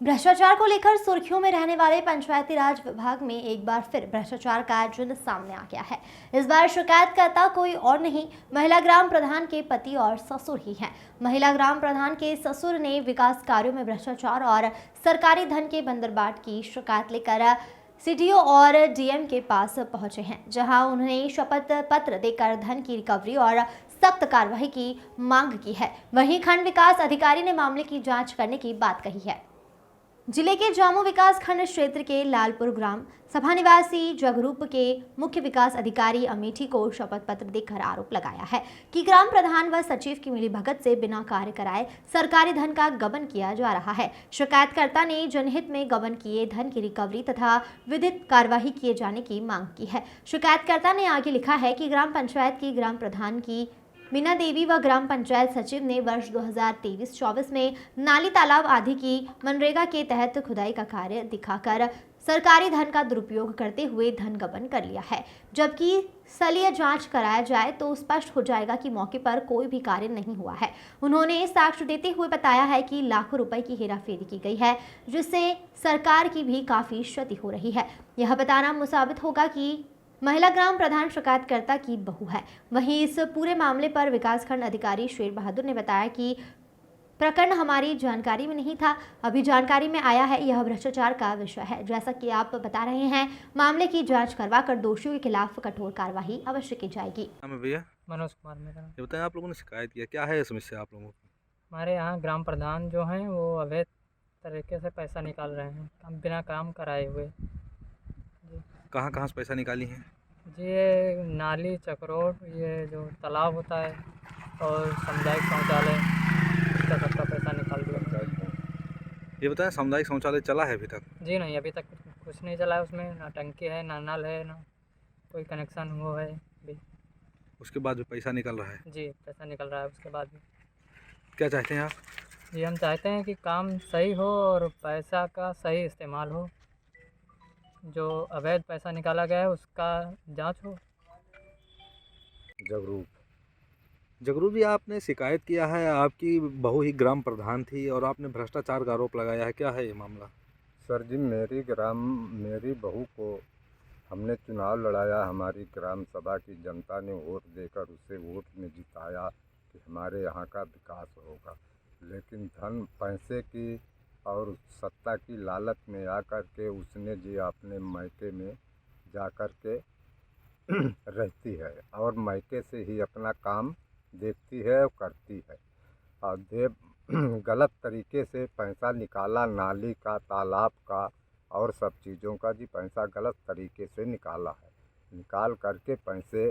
भ्रष्टाचार को लेकर सुर्खियों में रहने वाले पंचायती राज विभाग में एक बार फिर भ्रष्टाचार का जुर्म सामने आ गया है। इस बार शिकायतकर्ता कोई और नहीं, महिला ग्राम प्रधान के पति और ससुर ही हैं। महिला ग्राम प्रधान के ससुर ने विकास कार्यों में भ्रष्टाचार और सरकारी धन के बंदरबाट की शिकायत लेकर सीडीओ और डीएम के पास पहुंचे हैं, जहां उन्होंने शपथ पत्र देकर धन की रिकवरी और सख्त कार्रवाई की मांग की है। वहीं खंड विकास अधिकारी ने मामले की जांच करने की बात कही है। जिले के जामू विकास खंड क्षेत्र के लालपुर ग्राम सभा निवासी जगरूप के मुख्य विकास अधिकारी अमेठी को शपथ पत्र देकर आरोप लगाया है कि ग्राम प्रधान व सचिव की मिलीभगत से बिना कार्य कराए सरकारी धन का गबन किया जा रहा है। शिकायतकर्ता ने जनहित में गबन किए धन की रिकवरी तथा विधिक कार्यवाही किए जाने की मांग की है। शिकायतकर्ता ने आगे लिखा है कि ग्राम पंचायत की ग्राम प्रधान की मीना देवी व ग्राम पंचायत सचिव ने वर्ष 2023-24 में नाली तालाब आदि की मनरेगा के तहत खुदाई का कार्य दिखाकर सरकारी धन का दुरुपयोग करते हुए धन गबन कर लिया है। जबकि स्थलीय जांच कराया जाए तो स्पष्ट हो जाएगा कि मौके पर कोई भी कार्य नहीं हुआ है। उन्होंने साक्ष्य देते हुए बताया है कि लाखों रुपए की हेराफेरी की गई है, जिससे सरकार की भी काफी क्षति हो रही है। यह बताना मुसाबित होगा कि महिला ग्राम प्रधान शिकायतकर्ता की बहू है। वहीं इस पूरे मामले पर विकासखंड अधिकारी शेर बहादुर ने बताया कि प्रकरण हमारी जानकारी में नहीं था, अभी जानकारी में आया है। यह भ्रष्टाचार का विषय है। जैसा कि आप बता रहे हैं, मामले की जांच करवाकर दोषियों के खिलाफ कठोर कार्रवाई अवश्य की जाएगी। भैया मनोज कुमार मेरा नाम। ये बताएं, आप लोगों ने शिकायत किया, क्या है समस्या आप लोगों की? हमारे यहाँ ग्राम प्रधान जो हैं वो अवैध तरीके से पैसा निकाल रहे हैं, हम बिना काम कराए हुए। कहाँ कहाँ से पैसा निकाली हैं? जी, ये नाली चक्रोट, ये जो तालाब होता है और सामुदायिक शौचालय, इसका सबका पैसा निकाल दिया। ये बताएं, सामुदायिक शौचालय चला है अभी तक? जी नहीं, अभी तक कुछ नहीं चला है। उसमें ना टंकी है, ना नल है, ना कोई कनेक्शन वो है भी। उसके बाद भी पैसा निकल रहा है? जी, पैसा निकल रहा है उसके बाद भी। क्या चाहते हैं आप? जी, हम चाहते हैं कि काम सही हो और पैसा का सही इस्तेमाल हो। जो अवैध पैसा निकाला गया है उसका जांच हो। जगरूप जी, आपने शिकायत किया है, आपकी बहू ही ग्राम प्रधान थी और आपने भ्रष्टाचार का आरोप लगाया है, क्या है ये मामला? सर जी, मेरी बहू को हमने चुनाव लड़ाया। हमारी ग्राम सभा की जनता ने वोट देकर उसे वोट में जिताया कि हमारे यहाँ का विकास होगा। लेकिन धन पैसे की और सत्ता की लालच में आकर के उसने जी अपने मायके में जाकर के रहती है और मायके से ही अपना काम देखती है और करती है। और गलत तरीके से पैसा निकाला, नाली का, तालाब का और सब चीज़ों का जी पैसा गलत तरीके से निकाला है। निकाल करके पैसे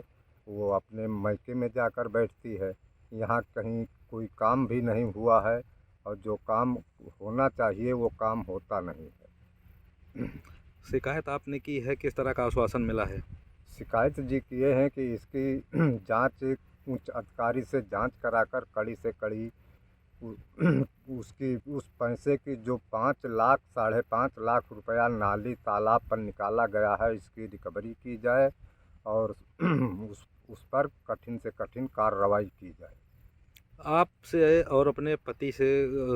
वो अपने मायके में जाकर बैठती है। यहाँ कहीं कोई काम भी नहीं हुआ है और जो काम होना चाहिए वो काम होता नहीं है। शिकायत आपने की है, किस तरह का आश्वासन मिला है? शिकायत जी किए हैं कि इसकी जांच उच्च अधिकारी से जांच कराकर कड़ी से कड़ी उसकी उस पैसे की जो 5 लाख 5.5 लाख रुपया नाली तालाब पर निकाला गया है, इसकी रिकवरी की जाए और उस पर कठिन से कठिन कार्रवाई की जाए। आपसे और अपने पति से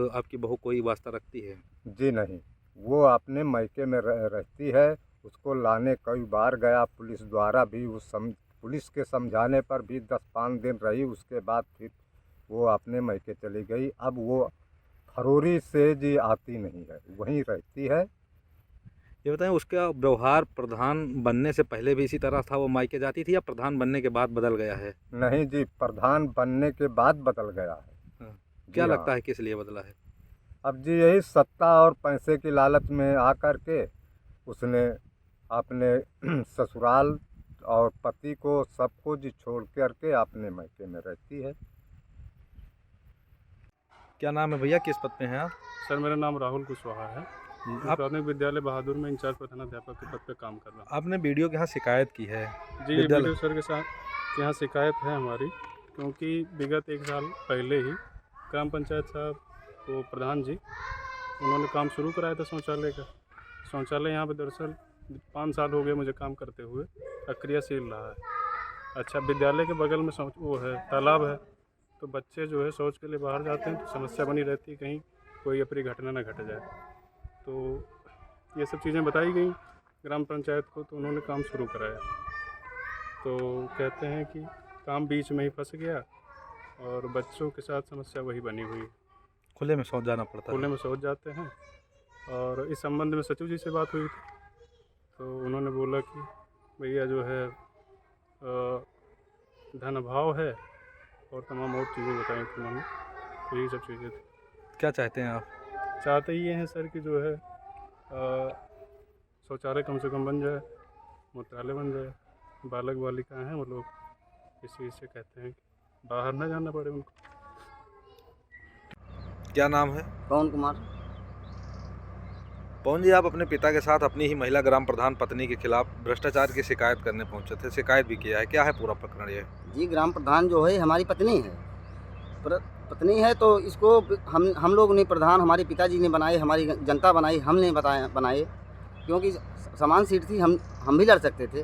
आपकी बहू कोई वास्ता रखती है? जी नहीं, वो अपने मायके में रहती है। उसको लाने कई बार गया पुलिस द्वारा भी, पुलिस के समझाने पर भी 10-5 दिन रही। उसके बाद फिर वो अपने मायके चली गई। अब वो फरवरी से जी आती नहीं है, वहीं रहती है। ये बताएं, उसका व्यवहार प्रधान बनने से पहले भी इसी तरह था, वो मायके जाती थी, या प्रधान बनने के बाद बदल गया है? नहीं जी, प्रधान बनने के बाद बदल गया है। हाँ। क्या लगता है किस लिए बदला है? अब जी यही सत्ता और पैसे की लालच में आकर के उसने अपने ससुराल और पति को सबको जी छोड़ करके अपने मायके में रहती है। क्या नाम है भैया, किस पद पे हैं आप? सर, मेरा नाम राहुल कुशवाहा है। आप प्राथमिक विद्यालय बहादुर में इंचार्ज प्रधानाध्यापक के पद पे काम कर रहा हूँ। आपने वीडियो के यहाँ शिकायत की है? जी, ये वीडियो सर के साथ यहाँ शिकायत है हमारी, क्योंकि विगत 1 साल पहले ही ग्राम पंचायत साहब को प्रधान जी उन्होंने काम शुरू कराया था शौचालय का। शौचालय यहाँ पे दरअसल 5 साल हो गए मुझे काम करते हुए, अक्रियाशील रहा है। अच्छा, विद्यालय के बगल में शौच वो है, तालाब है, तो बच्चे जो है शौच के लिए बाहर जाते हैं तो समस्या बनी रहती है, कहीं कोई अप्रिय घटना न घट जाए। तो ये सब चीज़ें बताई गई ग्राम पंचायत को, तो उन्होंने काम शुरू कराया। तो कहते हैं कि काम बीच में ही फंस गया और बच्चों के साथ समस्या वही बनी हुई है। खुले में शौच जाना पड़ता खुले है। में शौच जाते हैं। और इस संबंध में सचिव जी से बात हुई थी, तो उन्होंने बोला कि भैया जो है धन अभाव है और तमाम और चीज़ें बताई थी उन्होंने। तो यही सब चीज़ें थी। क्या चाहते हैं आप? चाहते ये हैं सर कि जो है शौचालय कम से कम बन जाए, मूत्रालय बन जाए। बालक बालिकाएँ हैं, वो लोग इस चीज़ से कहते हैं कि बाहर ना जाना पड़े उनको। क्या नाम है? पवन कुमार। पवन जी, आप अपने पिता के साथ अपनी ही महिला ग्राम प्रधान पत्नी के खिलाफ भ्रष्टाचार की शिकायत करने पहुंचे थे, शिकायत भी किया है, क्या है पूरा प्रकरण ये? जी, ग्राम प्रधान जो है हमारी पत्नी है। पत्नी है तो इसको हम लोग नहीं, प्रधान हमारे पिताजी ने बनाए, हमारी जनता बनाई, हमने बनाए। क्योंकि समान सीट थी, हम भी लड़ सकते थे।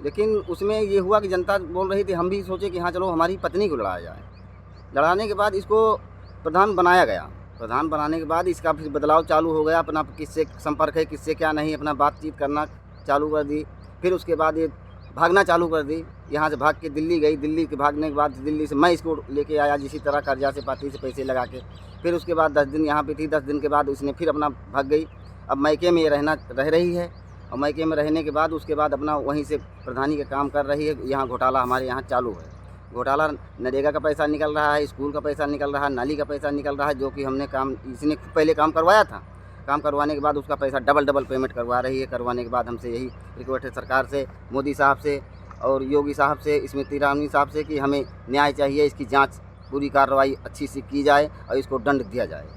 लेकिन उसमें ये हुआ कि जनता बोल रही थी, हम भी सोचे कि हाँ चलो हमारी पत्नी को लड़ाया जाए। लड़ाने के बाद इसको प्रधान बनाया गया। प्रधान बनाने के बाद इसका फिर बदलाव चालू हो गया, अपना किससे संपर्क है किससे क्या नहीं, अपना बातचीत करना चालू कर दी। फिर उसके बाद ये भागना चालू कर दी। यहाँ से भाग के दिल्ली गई। दिल्ली के भागने के बाद दिल्ली से मैं इसको लेके आया, जिसी तरह कर्जा से पार्टी से पैसे लगा के। फिर उसके बाद 10 दिन यहाँ पे थी। 10 दिन के बाद उसने फिर अपना भाग गई। अब मैके में ये रह रही है और मैके में रहने के बाद उसके बाद अपना वहीं से प्रधानी का काम कर रही है। यहाँ घोटाला हमारे यहाँ चालू है। घोटाला नरेगा का पैसा निकल रहा है, स्कूल का पैसा निकल रहा है, नाली का पैसा निकल रहा है, जो कि हमने काम इसने पहले काम करवाया था। काम करवाने के बाद उसका पैसा डबल पेमेंट करवा रही है। करवाने के बाद हमसे यही रिक्वेस्ट है सरकार से, मोदी साहब से और योगी साहब से, स्मृति ईरानी साहब से कि हमें न्याय चाहिए, इसकी जांच पूरी कार्रवाई अच्छी से की जाए और इसको दंड दिया जाए।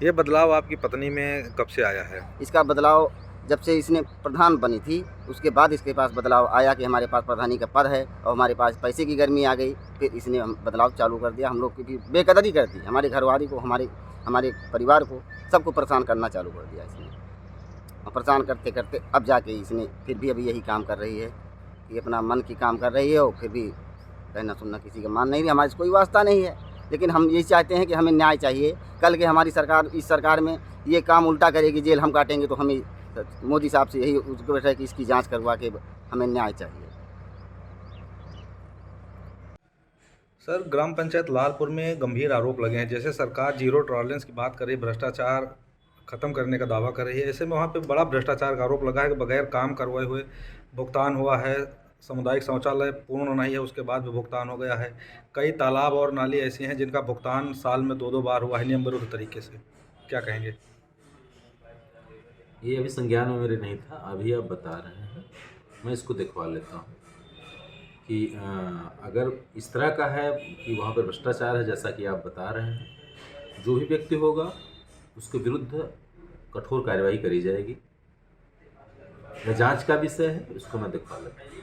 ये बदलाव आपकी पत्नी में कब से आया है? इसका बदलाव जब से इसने प्रधान बनी थी उसके बाद इसके पास बदलाव आया कि हमारे पास प्रधानी का पद है और हमारे पास पैसे की गर्मी आ गई। फिर इसने बदलाव चालू कर दिया। हम लोग की भी बेकदरी कर दी, हमारे घरवाली को, हमारे परिवार को, सबको परेशान करना चालू कर दिया इसने। और परेशान करते करते अब जाके इसने फिर भी अभी यही काम कर रही है कि अपना मन की काम कर रही है और फिर भी कहना सुनना किसी का मान नहीं रही। हमारे से कोई वास्ता नहीं है, लेकिन हम यही चाहते हैं कि हमें न्याय चाहिए। कल के हमारी सरकार, इस सरकार में ये काम उल्टा करेगी, जेल हम काटेंगे, तो हमें मोदी साहब से यही रिक्वेस्ट है कि इसकी जांच करवा के हमें न्याय चाहिए। सर, ग्राम पंचायत लालपुर में गंभीर आरोप लगे हैं। जैसे सरकार जीरो टॉलरेंस की बात कर रही है, भ्रष्टाचार खत्म करने का दावा कर रही है, ऐसे में वहाँ पे बड़ा भ्रष्टाचार का आरोप लगा है कि बगैर काम करवाए हुए भुगतान हुआ है। सामुदायिक शौचालय पूर्ण नहीं है, उसके बाद भी भुगतान हो गया है। कई तालाब और नाली ऐसी हैं जिनका भुगतान साल में 2-2 बार हुआ है नियम विरुद्ध तरीके से। क्या कहेंगे? ये अभी संज्ञान में मेरे नहीं था, अभी आप बता रहे हैं, मैं इसको दिखवा लेता हूँ कि अगर इस तरह का है कि वहाँ पर भ्रष्टाचार है जैसा कि आप बता रहे हैं, जो भी व्यक्ति होगा उसके विरुद्ध कठोर कार्रवाई करी जाएगी। यह जांच का विषय है, इसको मैं दिखवा लेता हूँ।